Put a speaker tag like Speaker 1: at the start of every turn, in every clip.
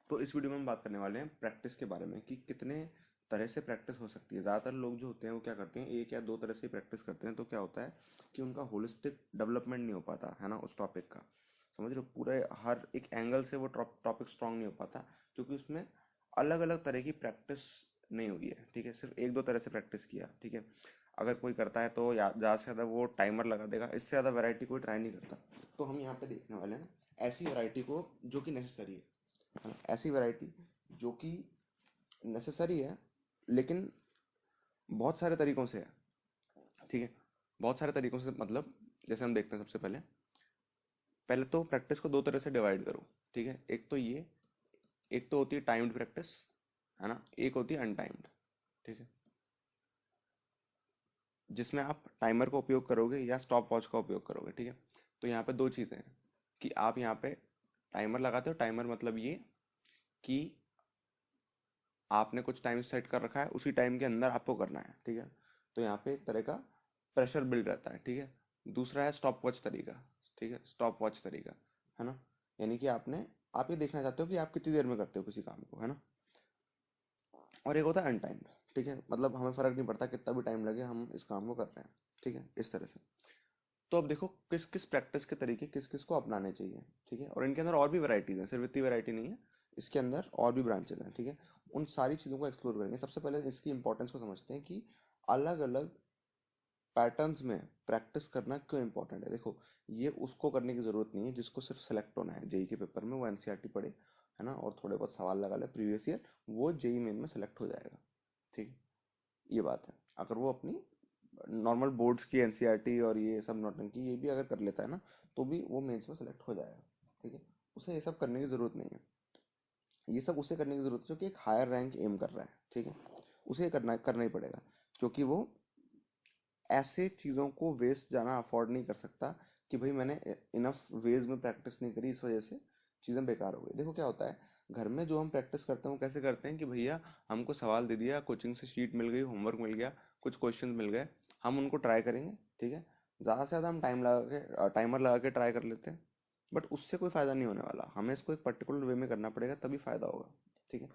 Speaker 1: तो इस वीडियो में हम बात करने वाले हैं प्रैक्टिस के बारे में कि कितने तरह से प्रैक्टिस हो सकती है। ज़्यादातर लोग जो होते हैं वो क्या करते हैं, एक या दो तरह से प्रैक्टिस करते हैं, तो क्या होता है कि उनका होलिस्टिक डेवलपमेंट नहीं हो पाता है ना उस टॉपिक का। समझ रहे हो, पूरे हर एक एंगल से वो टॉपिक स्ट्रांग नहीं हो पाता, क्योंकि उसमें अलग अलग तरह की प्रैक्टिस नहीं हुई है। ठीक है, सिर्फ एक दो तरह से प्रैक्टिस किया। ठीक है, अगर कोई करता है तो ज़्यादा से ज़्यादा वो टाइमर लगा देगा, इससे ज़्यादा वैरायटी कोई ट्राई नहीं करता। तो हम यहाँ पे देखने वाले हैं ऐसी वैरायटी को जो कि नेसेसरी है ना, ऐसी वैरायटी जो कि नेसेसरी है, लेकिन बहुत सारे तरीकों से है। ठीक है, बहुत सारे तरीकों से मतलब जैसे हम देखते हैं, सबसे पहले पहले तो प्रैक्टिस को दो तरह से डिवाइड करो। ठीक है, एक तो ये, एक तो होती है टाइम्ड प्रैक्टिस, है ना, एक होती है अनटाइम्ड। ठीक है, जिसमें आप टाइमर का उपयोग करोगे या स्टॉप वॉच का उपयोग करोगे। ठीक है, तो यहाँ पे दो चीज़ें हैं कि आप यहाँ पे टाइमर लगाते हो। टाइमर मतलब ये कि आपने कुछ टाइम सेट कर रखा है, उसी टाइम के अंदर आपको करना है। ठीक है, तो यहाँ पे एक तरह का प्रेशर बिल्ड रहता है। ठीक है, दूसरा है स्टॉप वॉच तरीका। ठीक है, स्टॉप वॉच तरीका, है ना, यानी कि आप ये देखना चाहते हो कि आप कितनी देर में करते हो किसी काम को, है ना। और एक होता है अनटाइम्ड। ठीक है, मतलब हमें फ़र्क नहीं पड़ता कितना भी टाइम लगे, हम इस काम को कर रहे हैं। ठीक है, इस तरह से। तो अब देखो किस किस प्रैक्टिस के तरीके किस किस को अपनाने चाहिए। ठीक है, और इनके अंदर और भी वैरायटीज हैं, सिर्फ इतनी वैरायटी नहीं है, इसके अंदर और भी ब्रांचेज हैं। ठीक है, उन सारी चीज़ों को एक्सप्लोर करेंगे। सबसे पहले इसकी इंपॉर्टेंस को समझते हैं कि अलग अलग पैटर्न्स में प्रैक्टिस करना क्यों इंपॉर्टेंट है। देखो, ये उसको करने की ज़रूरत नहीं है जिसको सिर्फ सेलेक्ट होना है जेई के पेपर में, वो एनसीईआरटी पढ़े, है ना, और थोड़े बहुत सवाल लगा ले प्रीवियस ईयर, वो जेई मेन में सेलेक्ट हो जाएगा। ठीक है, ये बात है। अगर वो अपनी नॉर्मल बोर्ड्स की एनसीईआरटी और ये सब नौटंकी ये भी अगर कर लेता है ना, तो भी वो मेंस में सेलेक्ट हो जाएगा। ठीक है, उसे ये सब करने की ज़रूरत नहीं है। ये सब उसे करने की ज़रूरत है जो कि एक हायर रैंक एम कर रहा है। ठीक है, उसे ये करना ही पड़ेगा, क्योंकि वो ऐसे चीज़ों को वेस्ट जाना अफोर्ड नहीं कर सकता कि भाई मैंने इनफ वेज में प्रैक्टिस नहीं करी, इस वजह से चीज़ें बेकार हो गई। देखो क्या होता है, घर में जो हम प्रैक्टिस करते हैं वो कैसे करते हैं कि भैया हमको सवाल दे दिया, कोचिंग से शीट मिल गई, होमवर्क मिल गया, कुछ क्वेश्चन मिल गए, हम उनको ट्राई करेंगे। ठीक है, ज़्यादा से ज़्यादा हम टाइमर लगा के ट्राई कर लेते हैं, बट उससे कोई फ़ायदा नहीं होने वाला। हमें इसको एक पर्टिकुलर वे में करना पड़ेगा, तभी फ़ायदा होगा। ठीक है,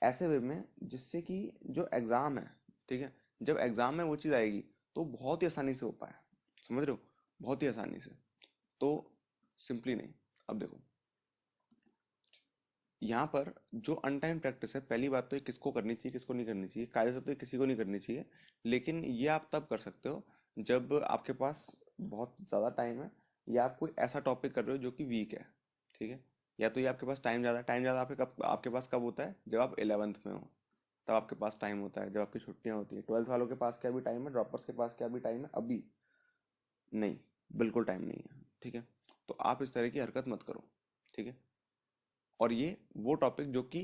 Speaker 1: ऐसे वे में जिससे कि जो एग्ज़ाम है, ठीक है, जब एग्ज़ाम में वो चीज़ आएगी तो बहुत ही आसानी से हो पाए। समझ रहे हो, बहुत ही आसानी से। तो सिंपली नहीं। अब देखो, यहाँ पर जो अनटाइम प्रैक्टिस है, पहली बात तो ये किसको करनी चाहिए किसको नहीं करनी चाहिए, कायदे से तो ये किसी को नहीं करनी चाहिए। लेकिन ये आप तब कर सकते हो जब आपके पास बहुत ज़्यादा टाइम है, या आप कोई ऐसा टॉपिक कर रहे हो जो कि वीक है। ठीक है, या तो ये आपके पास टाइम ज़्यादा आपके पास कब होता है, जब आप 11th में हो, तब आपके पास टाइम होता है, जब आपकी छुट्टियां होती है। 12th वालों के पास क्या भी टाइम है, ड्रॉपर्स के पास क्या भी टाइम है अभी? नहीं, बिल्कुल टाइम नहीं है। ठीक है, तो आप इस तरह की हरकत मत करो। ठीक है, और ये वो टॉपिक जो कि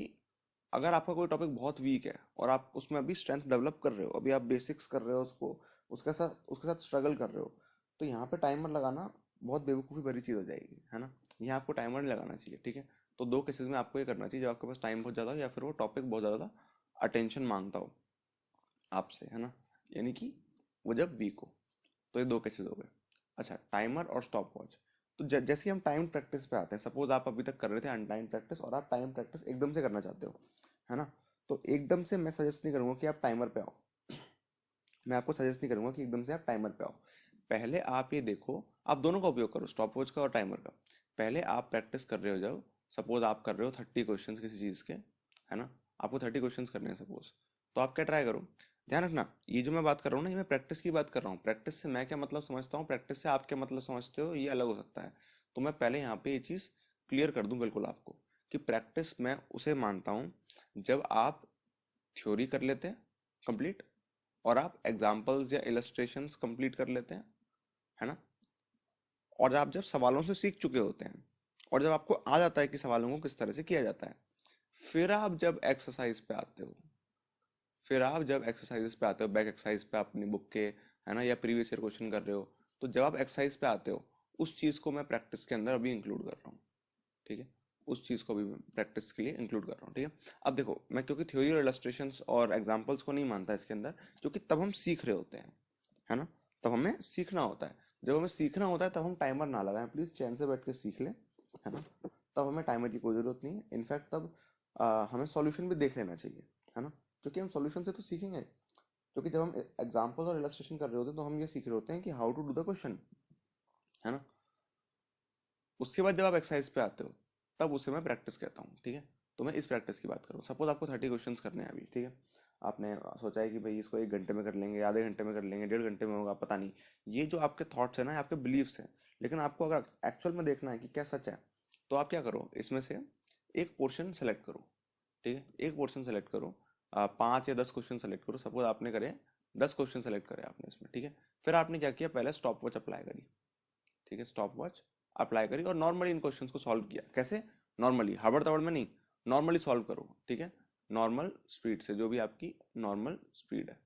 Speaker 1: अगर आपका कोई टॉपिक बहुत वीक है और आप उसमें अभी स्ट्रेंथ डेवलप कर रहे हो, अभी आप बेसिक्स कर रहे हो उसको, उसके साथ स्ट्रगल कर रहे हो, तो यहाँ पे टाइमर लगाना बहुत बेवकूफ़ी भरी चीज़ हो जाएगी, है ना। यहाँ आपको टाइमर नहीं लगाना चाहिए। ठीक है, तो दो केसेस में आपको ये करना चाहिए, जब आपके पास टाइम बहुत ज़्यादा हो या फिर वो टॉपिक बहुत ज़्यादा अटेंशन मांगता हो आपसे, है ना, यानी कि वो जब वीक हो। तो ये दो केसेस हो गए। अच्छा, टाइमर और स्टॉप वॉच। तो जैसे ही हम टाइम प्रैक्टिस पे आते हैं, सपोज आप अभी तक कर रहे थे अनटाइम प्रैक्टिस और आप टाइम प्रैक्टिस एकदम से करना चाहते हो, है ना, तो एकदम से मैं सजेस्ट नहीं करूंगा कि आप टाइमर पे आओ। मैं आपको सजेस्ट नहीं करूंगा कि एकदम से आप टाइमर पे आओ। पहले आप ये देखो, आप दोनों का उपयोग करो, स्टॉप वॉच का और टाइमर का। पहले आप प्रैक्टिस कर रहे हो, जब सपोज आप कर रहे हो 30 क्वेश्चन किसी चीज़ के, है ना, आपको 30 क्वेश्चन करने हैं सपोज, तो आप क्या ट्राई करो। ध्यान रखना, ये जो मैं बात कर रहा हूँ ना, ये मैं प्रैक्टिस की बात कर रहा हूँ। प्रैक्टिस से मैं क्या मतलब समझता हूँ, प्रैक्टिस से आप क्या मतलब समझते हो, ये अलग हो सकता है। तो मैं पहले यहाँ पे ये चीज़ क्लियर कर दूँ बिल्कुल आपको, कि प्रैक्टिस मैं उसे मानता हूँ जब आप थ्योरी कर लेते हैं कंप्लीट, और आप एग्जाम्पल्स या इलस्ट्रेशंस कंप्लीट कर लेते हैं, है ना, और आप जब सवालों से सीख चुके होते हैं, और जब आपको आ जाता है कि सवालों को किस तरह से किया जाता है, फिर आप जब एक्सरसाइज पे आते हो, बैक एक्सरसाइज पे अपनी बुक के, है ना, या प्रीवियस ईयर क्वेश्चन कर रहे हो, तो जब आप एक्सरसाइज पे आते हो, उस चीज़ को मैं प्रैक्टिस के अंदर अभी इंक्लूड कर रहा हूँ। ठीक है, उस चीज़ को भी मैं प्रैक्टिस के लिए इंक्लूड कर रहा हूँ। ठीक है, अब देखो, मैं क्योंकि थ्योरी और इलस्ट्रेशंस और एग्जांपल्स को नहीं मानता इसके अंदर, क्योंकि तब हम सीख रहे होते हैं, है ना, तब हमें सीखना होता है। जब हमें सीखना होता है तब हम टाइमर ना लगाएं, प्लीज़ चैन से बैठ के सीख लें, है ना। तब हमें टाइमर की कोई ज़रूरत नहीं है। इनफैक्ट तब हमें सॉल्यूशन भी देख लेना चाहिए, है ना, क्योंकि हम सॉल्यूशन से तो सीखेंगे। क्योंकि जब हम एग्जाम्पल और इलस्ट्रेशन कर रहे होते हैं तो हम ये सीख रहे होते हैं कि how to do the question, है ना। उसके बाद जब आप एक्सरसाइज पे आते हो तब उसे मैं प्रैक्टिस कहता हूँ, ठीक है। तो मैं इस प्रैक्टिस की बात करूँ, सपोज आपको 30 क्वेश्चन करने हैं अभी, ठीक है। आपने सोचा है कि भाई इसको 1 घंटे में कर लेंगे, आधे घंटे में कर लेंगे, 1.5 घंटे में होगा, पता नहीं। ये जो आपके थॉट्स है ना, आपके बिलीव्स हैं। लेकिन आपको अगर एक्चुअल में देखना है कि क्या सच है, तो आप क्या करो, इसमें से एक पोर्शन सेलेक्ट करो, ठीक है। एक पोर्शन सेलेक्ट करो, 5 या 10 क्वेश्चन सेलेक्ट करो। सपोज आपने करे 10 क्वेश्चन सेलेक्ट करे आपने इसमें, ठीक है। फिर आपने क्या किया, पहले स्टॉप वॉच अप्लाई करी, ठीक है। स्टॉप वॉच अप्लाई करी और नॉर्मली इन क्वेश्चंस को सॉल्व किया। कैसे, नॉर्मली, हड़बड़ तबड़ में नहीं, नॉर्मली सॉल्व करो, ठीक है। नॉर्मल स्पीड से, जो भी आपकी नॉर्मल स्पीड है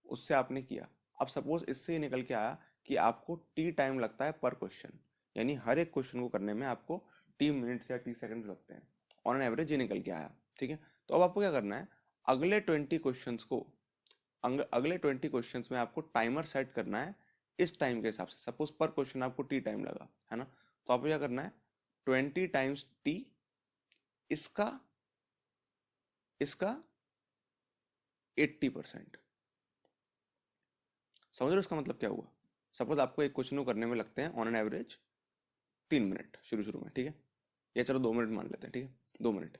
Speaker 1: उससे आपने किया। अब सपोज इससे ये निकल के आया कि आपको टी टाइम लगता है पर क्वेश्चन, यानी हर एक क्वेश्चन को करने में आपको टी मिनट्स या टी सेकंड्स लगते हैं, ऑन एन एवरेज ये निकल के आया, ठीक है। तो अब आपको क्या करना है, अगले 20 क्वेश्चंस को, अगले 20 क्वेश्चंस में आपको टाइमर सेट करना है इस टाइम के हिसाब से। सपोज पर क्वेश्चन आपको टी टाइम लगा, है ना, तो आपको क्या करना है, 20 × टी, इसका इसका 80%। समझ रहे हो इसका मतलब क्या हुआ। सपोज आपको एक क्वेश्चन को करने में लगते हैं ऑन एन एवरेज 3 मिनट शुरू शुरू में, ठीक है। या चलो 2 मिनट मान लेते हैं, ठीक है, 2 मिनट।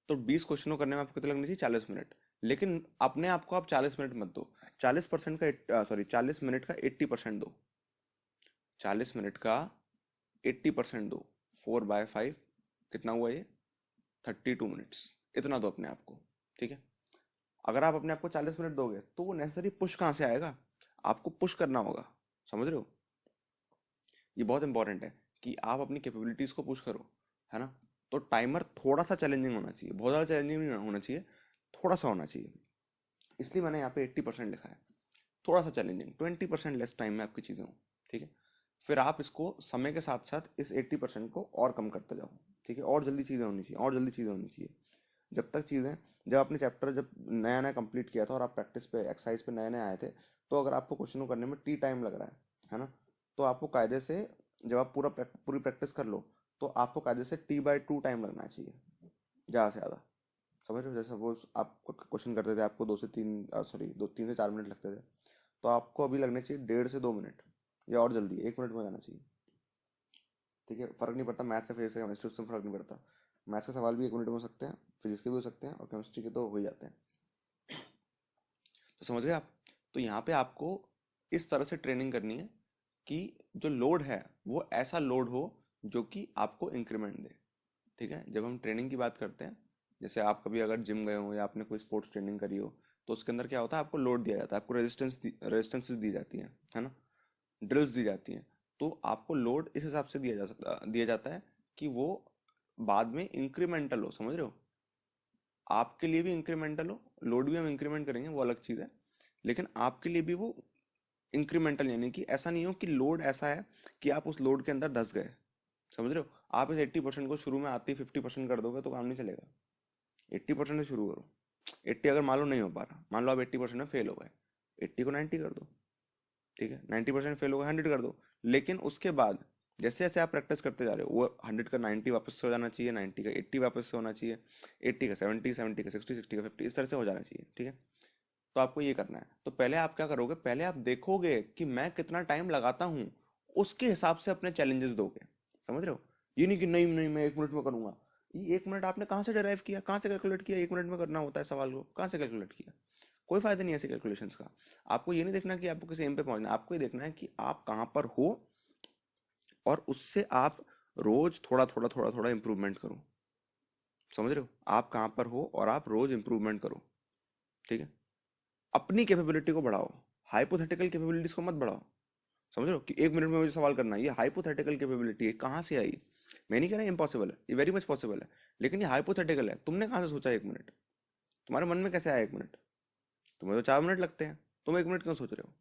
Speaker 1: तो 20 क्वेश्चन को करने में आपको कितना लगनी चाहिए, 40 मिनट। लेकिन अपने आपको आप 40 मिनट मत दो, 40% का, सॉरी 40 मिनट का 80% दो, 40 मिनट का 80% दो। 4/5 कितना हुआ ये, 32 मिनट्स। इतना दो अपने आप को, ठीक है। अगर आप अपने आप को 40 मिनट दोगे तो वो नेसेसरी पुश कहाँ से आएगा, आपको पुश करना होगा। समझ रहे हो, ये बहुत इंपॉर्टेंट है कि आप अपनी कैपेबिलिटीज को पुश करो, है ना। तो टाइमर थोड़ा सा चैलेंजिंग होना चाहिए, बहुत ज़्यादा चैलेंजिंग नहीं होना चाहिए, थोड़ा सा होना चाहिए। इसलिए मैंने यहाँ पे 80% लिखा है, थोड़ा सा चैलेंजिंग, 20% लेस टाइम में आपकी चीज़ें हों, ठीक है। फिर आप इसको समय के साथ साथ इस 80% को और कम करते जाओ, ठीक है। और जल्दी चीज़ें होनी चाहिए, और जल्दी चीज़ें होनी चाहिए। जब तक चीज़ें, जब आपने चैप्टर जब नया नया कंप्लीट किया था और आप प्रैक्टिस पे, एक्सरसाइज पे नए नए आए थे, तो अगर आपको क्वेश्चन को करने में टी टाइम लग रहा है ना, तो आपको कायदे से, जब आप पूरी प्रैक्टिस कर लो, तो आपको कायदे से T/2 टाइम लगना चाहिए, ज़्यादा से ज़्यादा। समझ रहे हो, जैसे सपोज आप क्वेश्चन करते थे, आपको 3 से 4 मिनट लगते थे, तो आपको अभी लगने चाहिए 1.5 से 2 मिनट, या और जल्दी 1 मिनट में जाना चाहिए, ठीक है। फर्क नहीं पड़ता मैथ से, फिजिक्स से, केमिस्ट्री, उससे फर्क नहीं पड़ता। मैथ्स के सवाल भी 1 मिनट में हो सकते हैं, फिजिक्स के भी हो सकते हैं, और केमिस्ट्री के तो हो ही जाते हैं। तो समझ गए आप। तो यहाँ पे आपको इस तरह से ट्रेनिंग करनी है कि जो लोड है वो ऐसा लोड हो जो कि आपको इंक्रीमेंट दे, ठीक है। जब हम ट्रेनिंग की बात करते हैं, जैसे आप कभी अगर जिम गए हो या आपने कोई स्पोर्ट्स ट्रेनिंग करी हो, तो उसके अंदर क्या होता है, आपको लोड दिया जाता है, आपको रेजिस्टेंस दी जाती है ना, ड्रिल्स दी जाती हैं। तो आपको लोड इस हिसाब से दिया जाता है कि वो बाद में इंक्रीमेंटल हो। समझ रहे हो, आपके लिए भी इंक्रीमेंटल हो, लोड भी हम इंक्रीमेंट करेंगे वो अलग चीज़ है, लेकिन आपके लिए भी वो इंक्रीमेंटल, यानी कि ऐसा नहीं हो कि लोड ऐसा है कि आप उस लोड के अंदर धस गए। समझ रहे हो, आप इस 80% को शुरू में आते ही 50% कर दोगे तो काम नहीं चलेगा। 80% से शुरू करो। 80 अगर मान लो नहीं हो पा रहा, मान लो आप 80% में फेल हो गए, 80 को 90 कर दो, ठीक है। 90% फेल हो गए, 100 कर दो। लेकिन उसके बाद जैसे जैसे आप प्रैक्टिस करते जा रहे हो, वो 100 का 90 वापस से हो जाना चाहिए, 90 का 80 वापस से होना चाहिए, 80 का 70, 70 का 60, 60 का 50, इस तरह से हो जाना चाहिए, ठीक है। तो आपको ये करना है। तो पहले आप क्या करोगे, पहले आप देखोगे कि मैं कितना टाइम लगाता हूँ, उसके हिसाब से अपने चैलेंजेस दोगे। समझ रहे हो, ये नहीं कि नहीं नहीं मैं 1 मिनट में करूंगा। ये 1 मिनट आपने कहाँ से डिराइव किया, कहाँ से कैलकुलेट किया, 1 मिनट में करना होता है सवाल को, कहाँ से कैलकुलेट किया। कोई फायदा नहीं है ऐसे कैलकुलेशंस का। आपको ये नहीं देखना कि आपको किसी एम पे पहुंचना है, आपको ये देखना है कि आप कहाँ पर हो, और उससे आप रोज थोड़ा थोड़ा थोड़ा थोड़ा इंप्रूवमेंट करो। समझ रहे हो, आप कहाँ पर हो और आप रोज इंप्रूवमेंट करो, ठीक है। अपनी कैपेबिलिटी को बढ़ाओ, हाइपोथेटिकल कैपेबिलिटीज को मत बढ़ाओ। समझ रहे हो कि 1 मिनट में मुझे सवाल करना है, ये हाइपोथेटिकल कैपेबिलिटी है, कहाँ से आई। मैं नहीं कह रहा इम्पॉसिबल है, ये वेरी मच पॉसिबल है, लेकिन ये हाइपोथेटिकल है। तुमने कहाँ से सोचा 1 मिनट, तुम्हारे मन में कैसे आया 1 मिनट। तुम्हें तो 4 मिनट लगते हैं, तुम 1 मिनट क्यों सोच रहे हो।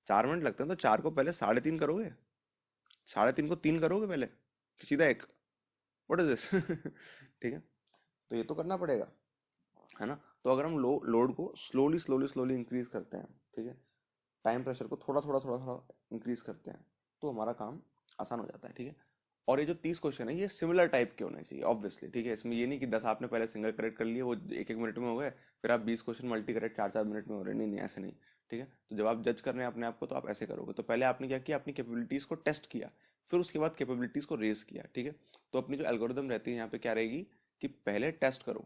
Speaker 1: 4 मिनट लगते हैं तो 4 को पहले 3.5 करोगे, 3.5 को 3 करोगे पहले, कि सीधा 1। व्हाट इज दिस ठीक है। तो ये तो करना पड़ेगा, है ना। तो अगर हम लोड को स्लोली स्लोली स्लोली इंक्रीज करते हैं, ठीक है, टाइम प्रेशर को थोड़ा थोड़ा थोड़ा थोड़ा इंक्रीज करते हैं, तो हमारा काम आसान हो जाता है, ठीक है। और ये जो 30 क्वेश्चन है ये सिमिलर टाइप के होने चाहिए ऑब्वियसली, ठीक है। इसमें ये नहीं कि 10 आपने पहले सिंगल करेक्ट कर लिए, वो एक एक मिनट में हो गए, फिर आप 20 क्वेश्चन मल्टी करेक्ट 4-4 मिनट में हो रहे हैं, नहीं नहीं ऐसे नहीं, ठीक है। तो जब आप जज कर रहे हैं अपने आप को तो आप ऐसे करोगे। तो पहले आपने क्या किया, अपनी कैपेबिलिटीज को टेस्ट किया, फिर उसके बाद कैपेबिलिटीज को रेज किया, ठीक है। तो अपनी जो एल्गोरिदम रहती है यहाँ पे क्या रहेगी कि पहले टेस्ट करो,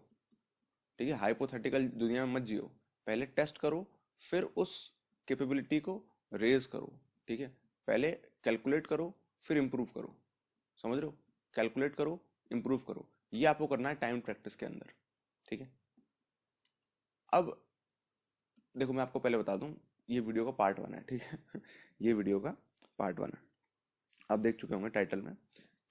Speaker 1: ठीक है, हाइपोथेटिकल दुनिया में मत जियो, पहले टेस्ट करो, फिर उस कैपेबिलिटी को रेज करो, ठीक है। पहले कैलकुलेट करो, फिर इंप्रूव करो, समझ रहे हो, कैलकुलेट करो, इंप्रूव करो, ये आपको करना है टाइम प्रैक्टिस के अंदर, ठीक है। अब देखो मैं आपको पहले बता दूं, ये वीडियो का पार्ट 1 है, ठीक है ये वीडियो का पार्ट 1 है, आप देख चुके होंगे टाइटल में,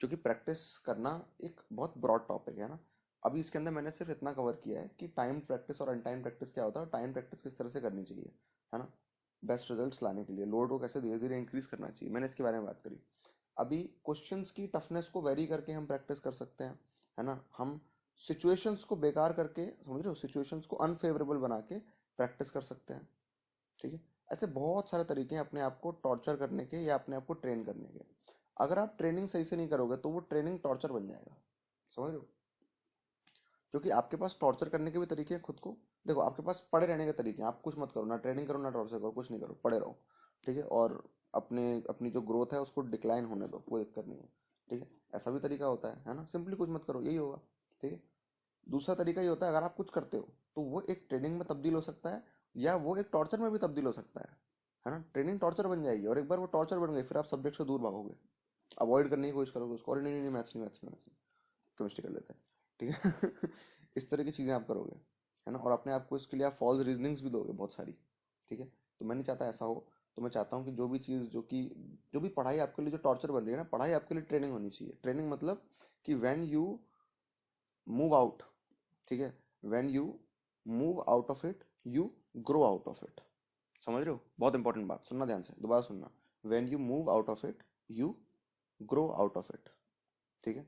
Speaker 1: क्योंकि प्रैक्टिस करना एक बहुत ब्रॉड टॉपिक है ना। अभी इसके अंदर मैंने सिर्फ इतना कवर किया है कि टाइम प्रैक्टिस और अनटाइम प्रैक्टिस क्या होता है, और टाइम प्रैक्टिस किस तरह से करनी चाहिए, है ना, बेस्ट रिजल्ट्स लाने के लिए लोड को कैसे धीरे धीरे इंक्रीज करना चाहिए, मैंने इसके बारे में बात करी। अभी क्वेश्चंस की टफनेस को वेरी करके हम प्रैक्टिस कर सकते हैं, है ना। हम सिचुएशंस को बेकार करके, समझ रहे हो, सिचुएशंस को अनफेवरेबल बना के प्रैक्टिस कर सकते हैं, ठीक है। ऐसे बहुत सारे तरीके हैं अपने आप को टॉर्चर करने के या अपने आप को ट्रेन करने के। अगर आप ट्रेनिंग सही से नहीं करोगे तो वो ट्रेनिंग टॉर्चर बन जाएगा, समझ रहे हो। क्योंकि आपके पास टॉर्चर करने के भी तरीके हैं खुद को। देखो आपके पास पड़े रहने के तरीके हैं, आप कुछ मत करो, ना ट्रेनिंग करो ना टॉर्चर करो, कुछ नहीं करो, पड़े रहो, ठीक है। और अपने अपनी जो ग्रोथ है उसको डिक्लाइन होने दो, कोई दिक्कत नहीं है, ठीक है। ऐसा भी तरीका होता है ना, सिंपली कुछ मत करो, यही होगा, ठीक है। दूसरा तरीका ये होता है, अगर आप कुछ करते हो तो वो एक ट्रेनिंग में तब्दील हो सकता है, या वो एक टॉर्चर में भी तब्दील हो सकता है ना। ट्रेनिंग टॉर्चर बन जाएगी, और एक बार वो टॉर्चर बन गई फिर आप सब्जेक्ट से दूर भागोगे, अवॉइड करने की कोशिश करोगे उसको, और नहीं नहीं मैथ्स नहीं, मैथ्स नहीं, मैथ्स नहीं, केमिस्ट्री कर लेते हैं, ठीक है इस तरह की चीज़ें आप करोगे, है ना। और अपने आप को इसके लिए आप फॉल्स रीजनिंग्स भी दोगे बहुत सारी, ठीक है। तो मैं नहीं चाहता ऐसा हो। तो मैं चाहता हूँ कि जो भी चीज़ जो भी पढ़ाई आपके लिए जो टॉर्चर बन रही है ना, पढ़ाई आपके लिए ट्रेनिंग होनी चाहिए। ट्रेनिंग मतलब कि व्हेन यू मूव आउट, ठीक है, when you move out of it you grow out of it, समझ रहे हो। बहुत इंपॉर्टेंट बात, सुनना ध्यान से, दोबारा सुनना, when you move out of it you grow out of it, ठीक है।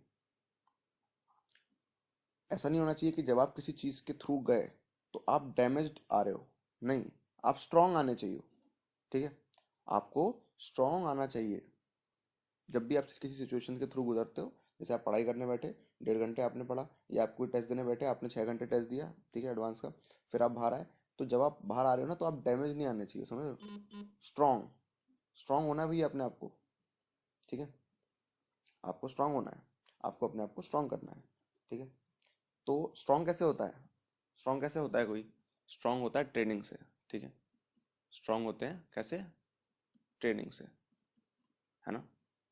Speaker 1: ऐसा नहीं होना चाहिए कि जब आप किसी चीज़ के थ्रू गए तो आप डैमेज्ड आ रहे हो, नहीं, आप स्ट्रांग आने चाहिए, ठीक है। आपको स्ट्रांग आना चाहिए जब भी आप किसी सिचुएशन के थ्रू गुजरते हो। जैसे आप पढ़ाई करने बैठे, 1.5 घंटे आपने पढ़ा, या आप कोई टेस्ट देने बैठे, आपने 6 घंटे टेस्ट दिया, ठीक है, एडवांस का, फिर आप बाहर आए, तो जब आप बाहर आ रहे हो ना तो आप डैमेज नहीं आने चाहिए, समझ रहे हो। स्ट्रांग, स्ट्रांग होना भी है अपने आप को, ठीक है। आपको स्ट्रांग होना है, आपको अपने आप को स्ट्रांग करना है, ठीक है। तो स्ट्रांग कैसे होता है, स्ट्रांग कैसे होता है कोई, स्ट्रांग होता है ट्रेनिंग से, ठीक है। स्ट्रांग होते हैं कैसे, ट्रेनिंग से, है ना।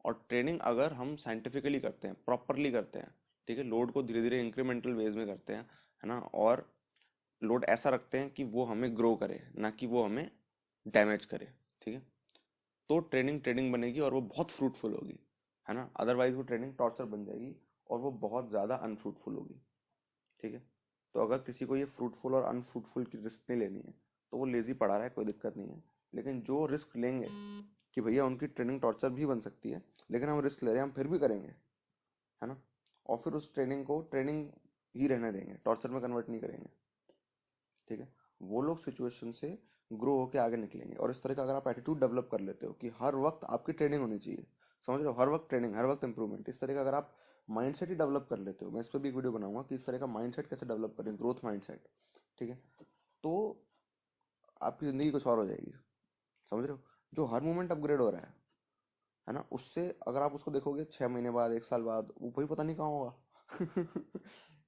Speaker 1: और ट्रेनिंग अगर हम साइंटिफिकली करते हैं, प्रॉपरली करते हैं, ठीक है, लोड को धीरे धीरे इंक्रीमेंटल वेज में करते हैं, है ना, और लोड ऐसा रखते हैं कि वो हमें ग्रो करे ना कि वो हमें डैमेज करे, ठीक है, तो ट्रेनिंग ट्रेनिंग बनेगी और वो बहुत फ्रूटफुल होगी, है ना। अदरवाइज वो ट्रेनिंग टॉर्चर बन जाएगी और वो बहुत ज़्यादा अनफ्रूटफुल होगी, ठीक है। तो अगर किसी को ये फ्रूटफुल और अनफ्रूटफुल की रिस्क नहीं लेनी है तो वो लेजी पढ़ा रहा है, कोई दिक्कत नहीं है। लेकिन जो रिस्क लेंगे कि भैया उनकी ट्रेनिंग टॉर्चर भी बन सकती है, लेकिन हम रिस्क ले रहे हैं, हम फिर भी करेंगे, है ना, और फिर उस ट्रेनिंग को ट्रेनिंग ही रहने देंगे, टॉर्चर में कन्वर्ट नहीं करेंगे, ठीक है, वो लोग सिचुएशन से ग्रो होकर आगे निकलेंगे। और इस तरह का अगर आप एटीट्यूड डेवलप कर लेते हो कि हर वक्त आपकी ट्रेनिंग होनी चाहिए, समझ रहे हो, हर वक्त ट्रेनिंग, हर वक्त इंप्रूवमेंट, इस तरह का अगर आप माइंडसेट ही डेवलप कर लेते हो, मैं इस पर भी एक वीडियो बनाऊंगा कि इस तरह का माइंडसेट कैसे डेवलप करें, ग्रोथ माइंडसेट, ठीक है, तो आपकी ज़िंदगी कुछ और हो जाएगी, समझ रहे हो। जो हर मोमेंट अपग्रेड हो रहा है ना, उससे अगर आप उसको देखोगे 6 महीने बाद, 1 साल बाद, वो भाई पता नहीं कहाँ होगा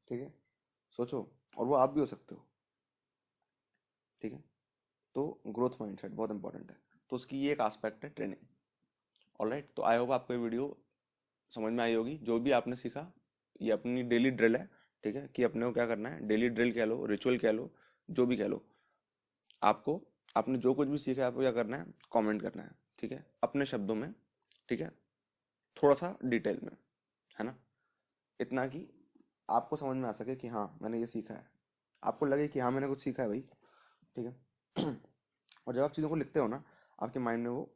Speaker 1: ठीक है, सोचो, और वो आप भी हो सकते हो, ठीक है। तो ग्रोथ माइंडसेट बहुत इंपॉर्टेंट है, तो उसकी ये एक एस्पेक्ट है ट्रेनिंग। ऑलराइट, तो आई होप आपको ये वीडियो समझ में आई होगी। जो भी आपने सीखा ये अपनी डेली ड्रिल है, ठीक है, कि अपने को क्या करना है, डेली ड्रिल कह लो, रिचुअल कह लो, जो भी कह लो, आपको आपने जो कुछ भी सीखा है आपको क्या करना है, कमेंट करना है, ठीक है, अपने शब्दों में, ठीक है, थोड़ा सा डिटेल में, है ना, इतना कि आपको समझ में आ सके कि हाँ मैंने ये सीखा है, आपको लगे कि हाँ मैंने कुछ सीखा है भाई, ठीक है और जब आप चीज़ों को लिखते हो ना, आपके माइंड में वो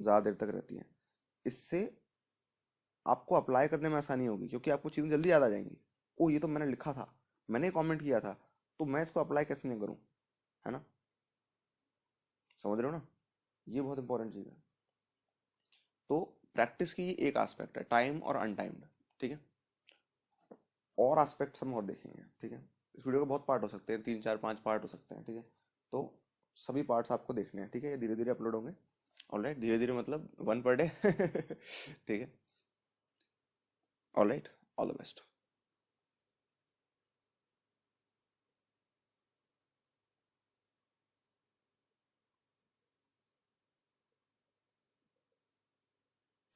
Speaker 1: ज़्यादा देर तक रहती हैं, इससे आपको अप्लाई करने में आसानी होगी, क्योंकि आपको चीज़ें जल्दी याद आ जाएंगी। ओ ये तो मैंने लिखा था, मैंने कमेंट किया था, तो मैं इसको अप्लाई कैसे नहीं करूँ, है ना, समझ रहे हो ना, ये बहुत इंपॉर्टेंट चीज़ है। तो प्रैक्टिस की एक एस्पेक्ट है, टाइम और अनटाइम्ड, ठीक है। और एस्पेक्ट्स हम और देखेंगे, ठीक है। इस वीडियो के बहुत पार्ट हो सकते हैं, 3 4 5 पार्ट हो सकते हैं, ठीक है। तो सभी पार्ट्स आपको देखने हैं, ठीक है। ये धीरे धीरे अपलोड होंगे। ऑलराइट, धीरे धीरे मतलब 1 पर डे ठीक है। Alright, all the best.